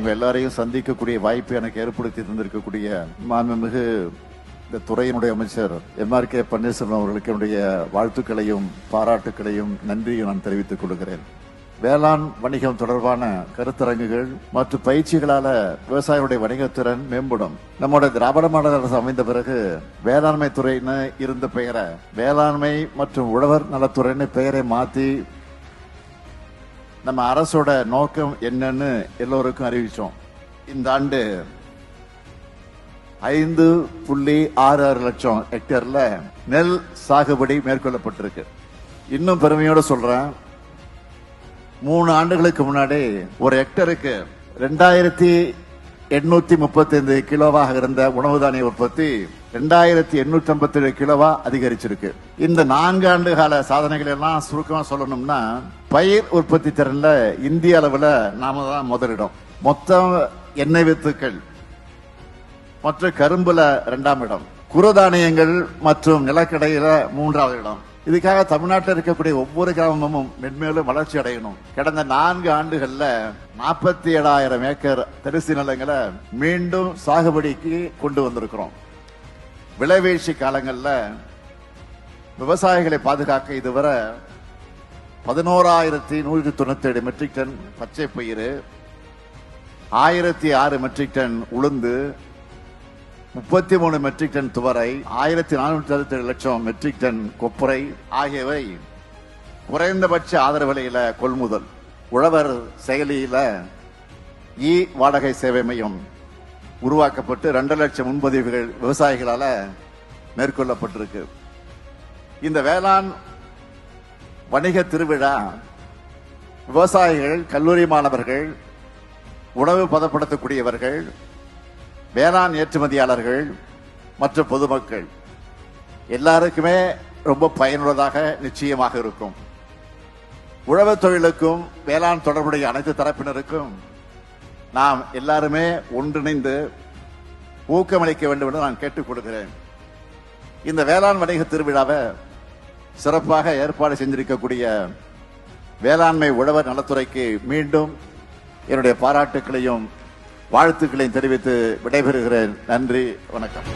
உங்க எல்லாரையும் சந்திக்கக்கூடிய வாய்ப்பு எனக்கு ஏற்படுத்தி தந்திருக்கக்கூடிய மாண்புமிகு இந்த துறையினுடைய அமைச்சர் MRK பன்னீர்செல்வம் அவர்களுக்கு என்னுடைய வாழ்த்துக்களையும் பாராட்டுக்களையும் நன்றியும் நான் தெரிவித்துக் கொள்கிறேன். வேளாண் வணிகம் தொடர்பான கருத்தரங்குகள் மற்றும் பயிற்சிகளால விவசாயிகளுடைய வணிகத்திறன் மேம்படும். நம்முடைய திராவிட மாடல் அரசு அமைந்த பிறகு வேளாண்மை துறைன்னு இருந்த பெயரை வேளாண்மை மற்றும் உழவர் நலத்துறைன்னு பெயரை மாத்தி நம்ம அரசோட நோக்கம் என்னன்னு எல்லோருக்கும் அறிவிச்சோம். இந்த ஆண்டு 5.66 லட்சம் ஹெக்டேர்ல நெல் சாகுபடி மேற்கொள்ளப்பட்டிருக்கு. இன்னும் பெருமையோட சொல்றேன், 3 ஆண்டுகளுக்கு முன்னாடி ஒரு ஹெக்டருக்கு 2835 கிலோவாக இருந்த உணவு தானிய உற்பத்தி 2857 கிலோவா அதிகரிச்சிருக்கு. இந்த 4 ஆண்டு கால சாதனைகள் எல்லாம் சுருக்கமா சொல்லணும்னா, பயிர் உற்பத்தி திறன்ல இந்திய அளவுல நாம தான் முதலிடம். மொத்தம் எண்ணெய் வித்துக்கள் மற்றும் கரும்புல 2ஆம் இடம், குறுதானியங்கள் மற்றும் நிலக்கடையில 3வது இடம். இதுக்காக தமிழ்நாட்டில் இருக்கக்கூடிய ஒவ்வொரு கிராமமும் மென்மேலும் வளர்ச்சி அடையணும். கடந்த 4 ஆண்டுகள்ல 47,000 ஏக்கர் தரிசு நிலங்களை மீண்டும் சாகுபடிக்கு கொண்டு வந்திருக்கிறோம். விளைவீழ்ச்சி காலங்கள்ல விவசாயிகளை பாதுகாக்க இதுவரை 11,197 மெட்ரிக் டன் பச்சை பயிறு, 1006 மெட்ரிக் டன் உளுந்து, 33 மெட்ரிக் டன் துவரை, 1467 லட்சம் மெட்ரிக் டன் கொப்பரை ஆகியவை குறைந்தபட்ச ஆதரவு விலையில கொள்முதல். உழவர் செயலியில வாடகை சேவை மையம் உருவாக்கப்பட்டு 2 லட்சம் முன்பதிவுகள் விவசாயிகளால மேற்கொள்ளப்பட்டிருக்கு. இந்த வேளாண் வணிக திருவிழா விவசாயிகள், கல்லூரி மாணவர்கள், உணவு பதப்படுத்தக்கூடியவர்கள், வேளாண் ஏற்றுமதியாளர்கள் மற்றும் பொதுமக்கள் எல்லாருக்குமே ரொம்ப பயனுள்ளதாக நிச்சயமாக இருக்கும். உழவு தொழிலுக்கும் வேளாண் தொடர்புடைய அனைத்து தரப்பினருக்கும் நாம் எல்லாருமே ஒன்றிணைந்து ஊக்கமளிக்க வேண்டும் என்று நான் கேட்டுக் கொள்கிறேன். இந்த வேளாண் வணிக திருவிழாவை சிறப்பாக ஏற்பாடு செஞ்சிருக்கக்கூடிய வேளாண்மை உழவர் நலத்துறைக்கு மீண்டும் என்னுடைய பாராட்டுக்களையும் வாழ்த்துக்களையும் தெரிவித்து விடைபெறுகிறேன். நன்றி, வணக்கம்.